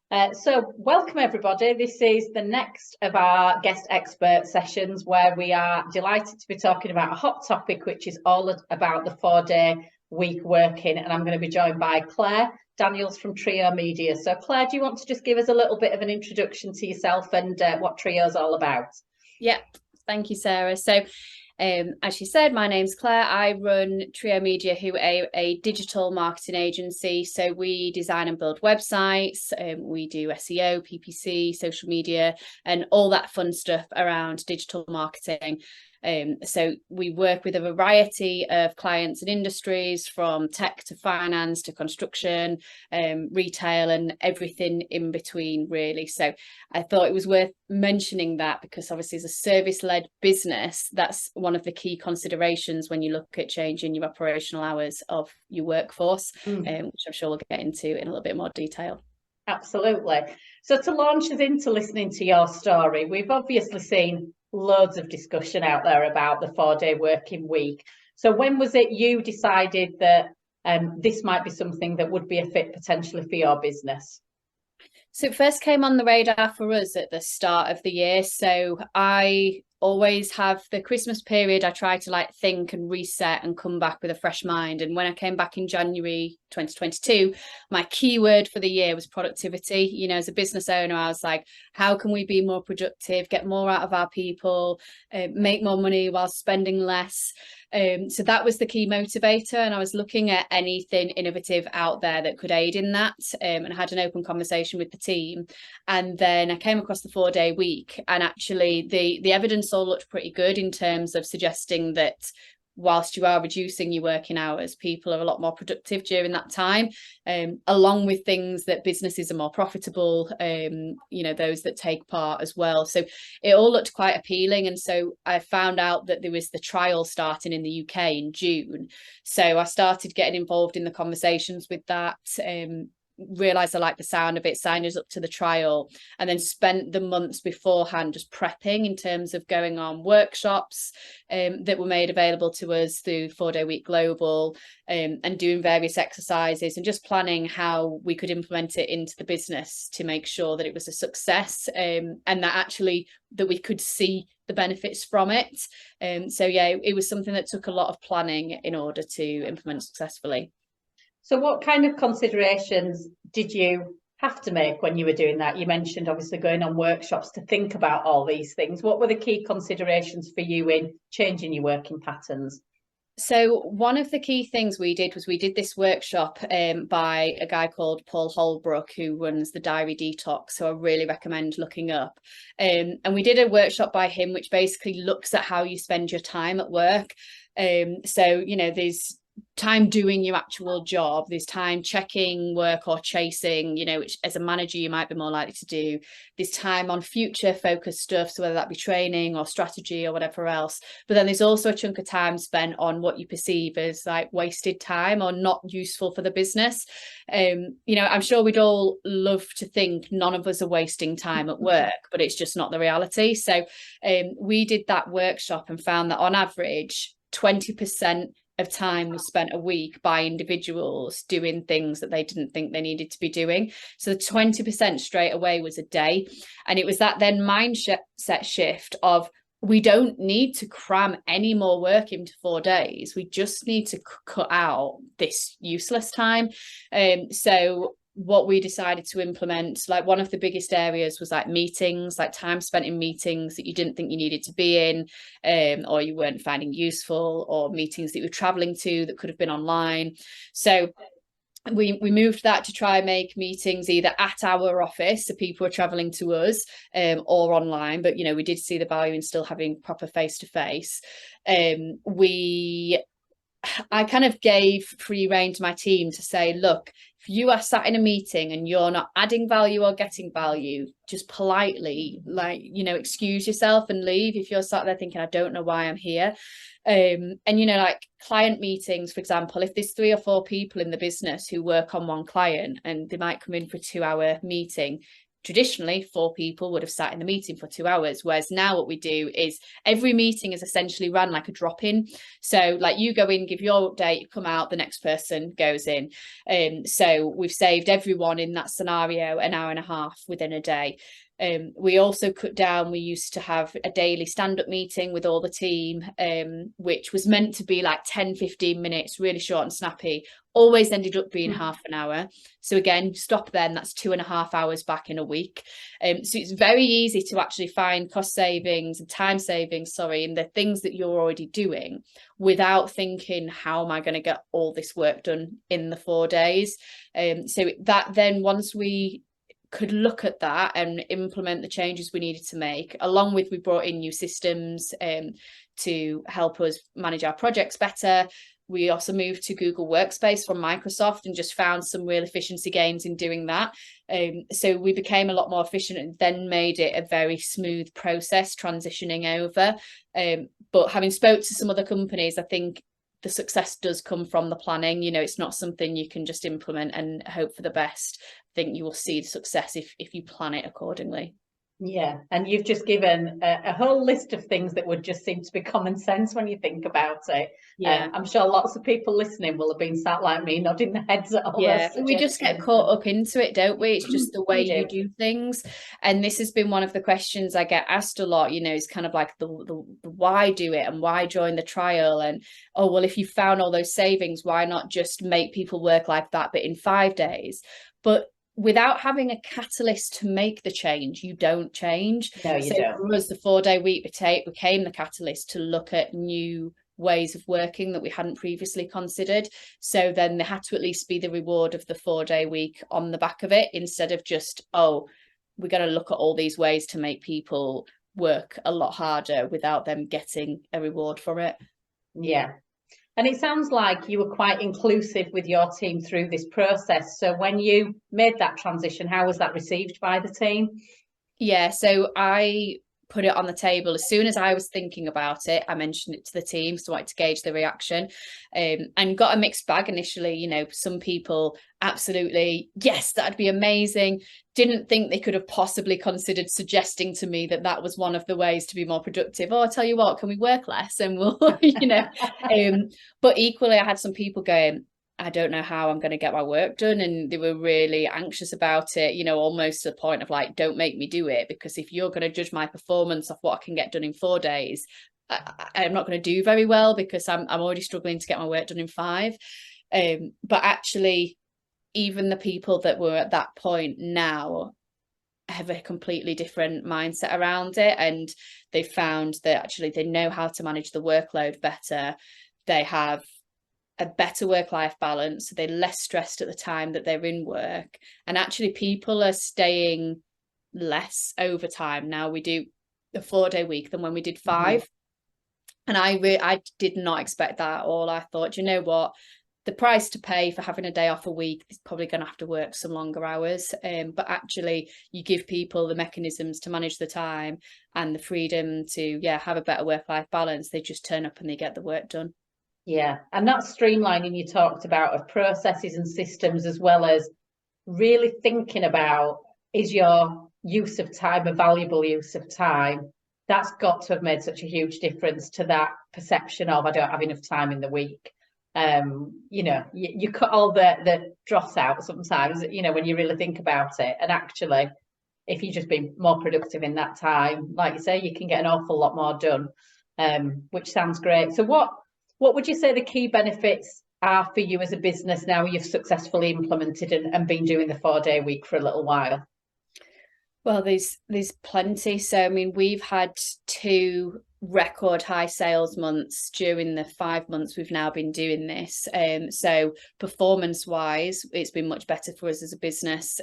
So welcome everybody. This is the next of our guest expert sessions where we are delighted to be talking about a hot topic, which is all about the 4-day week working. And I'm going to be joined by Claire Daniels from Trio Media. So Claire, do you want to just give us a little bit of an introduction to yourself and what Trio is all about? Yeah, thank you, Sarah. So as you said, my name's Claire. I run Trio Media, who are a digital marketing agency. So we design and build websites. We do SEO, PPC, social media, and all that fun stuff around digital marketing. So we work with a variety of clients and industries, from tech to finance to construction, retail, and everything in between, really. So I thought it was worth mentioning that because obviously as a service-led business, that's one of the key considerations when you look at changing your operational hours of your workforce, which I'm sure we'll get into in a little bit more detail. Absolutely. So to launch us into listening to your story, we've obviously seen loads of discussion out there about the 4-day working week. So when was it you decided that this might be something that would be a fit potentially for your business? So it first came on the radar for us at the start of the year. So I always have the Christmas period. I try to think and reset and come back with a fresh mind. And when I came back in January 2022, my keyword for the year was productivity. You know, as a business owner, I was like, how can we be more productive, get more out of our people, make more money while spending less? So that was the key motivator, and I was looking at anything innovative out there that could aid in that, and I had an open conversation with the team. And then I came across the 4-day week, and actually the evidence all looked pretty good in terms of suggesting that whilst you are reducing your working hours, people are a lot more productive during that time, along with things that businesses are more profitable, those that take part as well. So it all looked quite appealing. And so I found out that there was the trial starting in the UK in June. So I started getting involved in the conversations with that, realised I liked the sound of it, signed us up to the trial, and then spent the months beforehand just prepping in terms of going on workshops that were made available to us through 4-day week global, and doing various exercises and just planning how we could implement it into the business to make sure that it was a success, and that actually that we could see the benefits from it. So yeah, it was something that took a lot of planning in order to implement successfully. So what kind of considerations did you have to make when you were doing that? You mentioned obviously going on workshops to think about all these things. What were the key considerations for you in changing your working patterns? So one of the key things we did was we did this workshop by a guy called Paul Holbrook, who runs the Diary Detox. So I really recommend looking up. And we did a workshop by him, which basically looks at how you spend your time at work. So, there's time doing your actual job, there's time checking work or chasing, which as a manager you might be more likely to do. There's time on future focused stuff, so whether that be training or strategy or whatever else. But then there's also a chunk of time spent on what you perceive as like wasted time or not useful for the business. I'm sure we'd all love to think none of us are wasting time at work, but it's just not the reality. So we did that workshop and found that on average 20% of time was spent a week by individuals doing things that they didn't think they needed to be doing. So the 20% straight away was a day. And it was that then mindset shift of, we don't need to cram any more work into 4 days. We just need to cut out this useless time. So what we decided to implement, like one of the biggest areas was like meetings, like time spent in meetings that you didn't think you needed to be in, or you weren't finding useful, or meetings that you were traveling to that could have been online. So we moved that to try and make meetings either at our office, so people were traveling to us, or online. But we did see the value in still having proper face-to-face. I kind of gave free rein to my team to say, look, if you are sat in a meeting and you're not adding value or getting value, just politely, excuse yourself and leave. If you're sat there thinking, I don't know why I'm here. Like client meetings, for example, if there's 3 or 4 people in the business who work on one client and they might come in for a 2-hour meeting, traditionally 4 people would have sat in the meeting for 2 hours, whereas now what we do is every meeting is essentially run like a drop-in. So like you go in, give your update, you come out, the next person goes in. So we've saved everyone in that scenario an hour and a half within a day. We also cut down, we used to have a daily stand-up meeting with all the team, which was meant to be like 10-15 minutes, really short and snappy, always ended up being half an hour. So again, stop then, that's 2.5 hours back in a week. So it's very easy to actually find cost savings and time savings, in the things that you're already doing without thinking, how am I going to get all this work done in the 4 days? So that then, once we could look at that and implement the changes we needed to make, along with we brought in new systems to help us manage our projects better. We also moved to Google Workspace from Microsoft and just found some real efficiency gains in doing that. So we became a lot more efficient and then made it a very smooth process transitioning over. But having spoke to some other companies, I think the success does come from the planning. It's not something you can just implement and hope for the best. I think you will see the success if you plan it accordingly. Yeah, and you've just given a whole list of things that would just seem to be common sense when you think about it. Yeah, I'm sure lots of people listening will have been sat like me, nodding their heads at all. Yeah, we just get caught up into it, don't we? It's just the way you do things. And this has been one of the questions I get asked a lot, is kind of like the why do it and why join the trial? And, oh, well, if you found all those savings, why not just make people work like that, but in 5 days? But without having a catalyst to make the change, you don't change. No, you don't. For us, the 4-day week became the catalyst to look at new ways of working that we hadn't previously considered. So then there had to at least be the reward of the 4-day week on the back of it, instead of just, oh, we're going to look at all these ways to make people work a lot harder without them getting a reward for it. Yeah. And it sounds like you were quite inclusive with your team through this process. So when you made that transition, how was that received by the team? Yeah, so I put it on the table as soon as I was thinking about it. I mentioned it to the team, so I wanted to gauge the reaction, and got a mixed bag initially. Some people absolutely, yes, that'd be amazing. Didn't think they could have possibly considered suggesting to me that was one of the ways to be more productive. Oh, I tell you what, can we work less and we'll, but equally I had some people going, I don't know how I'm going to get my work done. And they were really anxious about it, almost to the point of like, don't make me do it, because if you're going to judge my performance off what I can get done in 4 days, I'm not going to do very well, because I'm already struggling to get my work done in 5. But actually, even the people that were at that point now have a completely different mindset around it. And they found that actually they know how to manage the workload better. They have a better work-life balance, so they're less stressed at the time that they're in work. And actually people are staying less overtime now. We do a 4-day week than when we did 5. And I did not expect that at all. I thought, you know what, the price to pay for having a day off a week is probably going to have to work some longer hours. But actually you give people the mechanisms to manage the time and the freedom to have a better work-life balance. They just turn up and they get the work done. Yeah, and that streamlining you talked about of processes and systems, as well as really thinking about, is your use of time a valuable use of time? That's got to have made such a huge difference to that perception of, I don't have enough time in the week. You cut all the dross out sometimes, when you really think about it. And actually, if you just be more productive in that time, like you say, you can get an awful lot more done, which sounds great. So what would you say the key benefits are for you as a business now you've successfully implemented and been doing the 4-day week for a little while? Well, there's plenty. So, I mean, we've had 2 record high sales months during the 5 months we've now been doing this. So performance wise, it's been much better for us as a business.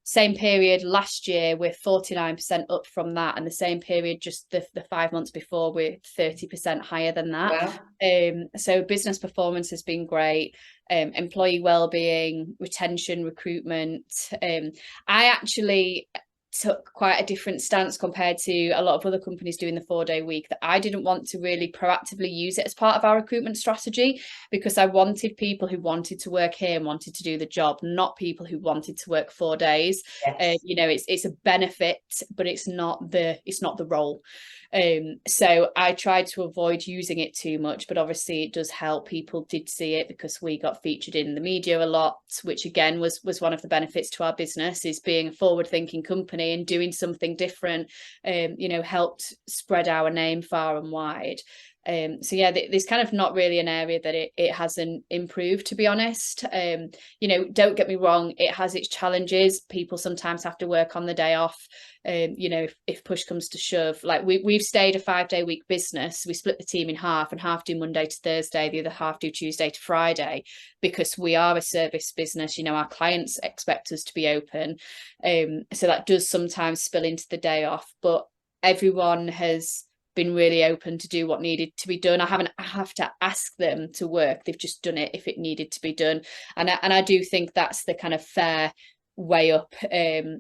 Same period last year, we're 49% up from that, and the same period just the 5 months before, we're 30% higher than that. Wow. So business performance has been great. Employee well-being, retention, recruitment. I actually took quite a different stance compared to a lot of other companies doing the 4-day week, that I didn't want to really proactively use it as part of our recruitment strategy, because I wanted people who wanted to work here and wanted to do the job, not people who wanted to work 4 days. Yes. You know, it's a benefit, but it's not the role. So I tried to avoid using it too much, but obviously it does help. People did see it because we got featured in the media a lot, which again was one of the benefits to our business, is being a forward-thinking company and doing something different. You know, helped spread our name far and wide. So yeah, there's kind of not really an area that it hasn't improved, to be honest. You know, don't get me wrong, it has its challenges. People sometimes have to work on the day off. You know, if push comes to shove, like we've stayed a 5-day week business. We split the team in half, and half do Monday to Thursday, the other half do Tuesday to Friday, because we are a service business. You know, our clients expect us to be open. So that does sometimes spill into the day off, but everyone has been really open to do what needed to be done. I haven't have to ask them to work. They've just done it if it needed to be done. And I do think that's the kind of fair way up,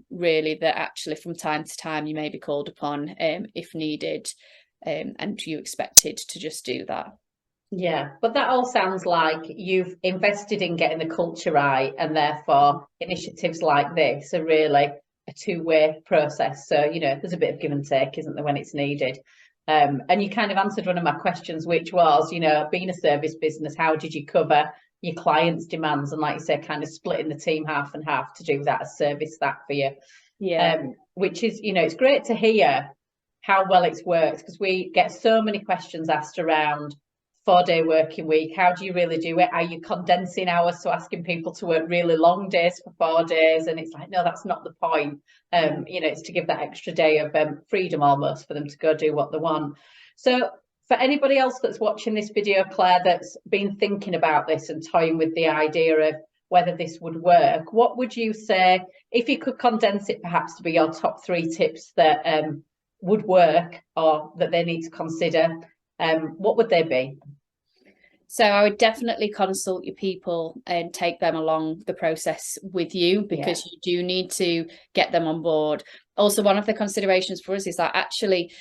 really, that actually from time to time you may be called upon if needed, and you expected to just do that. Yeah, but that all sounds like you've invested in getting the culture right, and therefore initiatives like this are really a two-way process. So, you know, there's a bit of give and take, isn't there, when it's needed? And you kind of answered one of my questions, which was, you know, being a service business, how did you cover your clients' demands? And like you said, kind of splitting the team half and half to do that, service that for you. Yeah. Which is, you know, it's great to hear how well it's worked, because we get so many questions asked around 4-day working week. How do you really do it? Are you condensing hours, so asking people to work really long days for 4 days? And it's like, no, that's not the point. You know, it's to give that extra day of freedom almost for them to go do what they want. So for anybody else that's watching this video, Claire, that's been thinking about this and toying with the idea of whether this would work, what would you say, if you could condense it perhaps to be your top 3 tips that would work or that they need to consider? What would they be? So I would definitely consult your people and take them along the process with you, because you do need to get them on board. Also, one of the considerations for us is that actually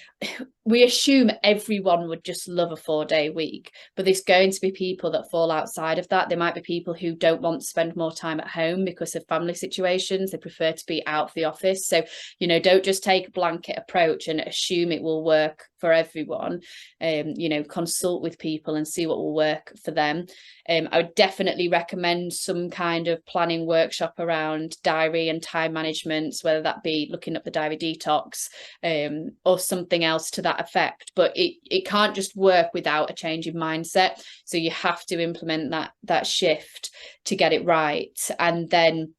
we assume everyone would just love a 4-day week, but there's going to be people that fall outside of that. There might be people who don't want to spend more time at home because of family situations. They prefer to be out of the office. So, you know, don't just take a blanket approach and assume it will work for everyone. You know, consult with people and see what will work for them. I would definitely recommend some kind of planning workshop around diary and time management, whether that be looking up the diary detox, or something else to that effect. But it can't just work without a change in mindset. So you have to implement that shift to get it right. And then,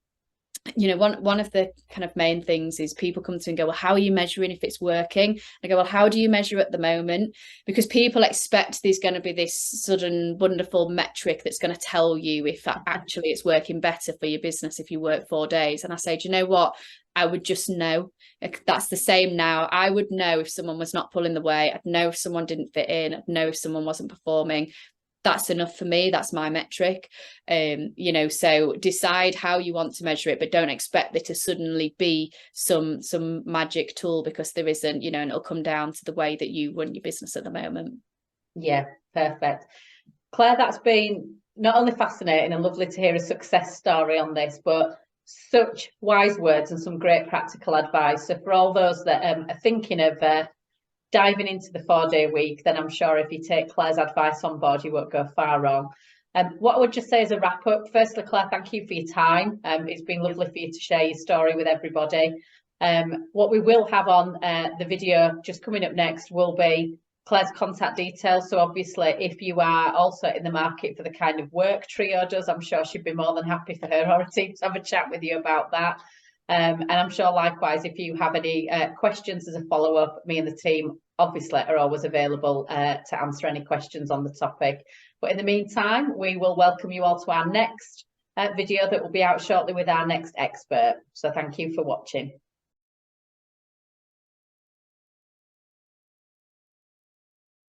you know, one of the kind of main things is people come to and go, well, how are you measuring if it's working? I go, well, how do you measure at the moment? Because people expect there's going to be this sudden wonderful metric that's going to tell you if actually it's working better for your business if you work 4 days. And I say, do you know what? I would just know. That's the same now. I would know if someone was not pulling the weight. I'd know if someone didn't fit in. I'd know if someone wasn't performing. That's enough for me. That's my metric. You know, so decide how you want to measure it, but don't expect there to suddenly be some magic tool, because there isn't, you know, and it'll come down to the way that you run your business at the moment. Yeah, perfect. Claire, that's been not only fascinating and lovely to hear a success story on this, but such wise words and some great practical advice. So for all those that are thinking of diving into the 4-day week, then I'm sure if you take Claire's advice on board, you won't go far wrong. What I would just say as a wrap up, firstly, Claire, thank you for your time. It's been lovely for you to share your story with everybody. What we will have on the video just coming up next will be Claire's contact details. So obviously, if you are also in the market for the kind of work Trio does, I'm sure she'd be more than happy for her or a team to have a chat with you about that. And I'm sure likewise, if you have any questions as a follow-up, me and the team obviously are always available to answer any questions on the topic. But in the meantime, we will welcome you all to our next video that will be out shortly with our next expert. So thank you for watching.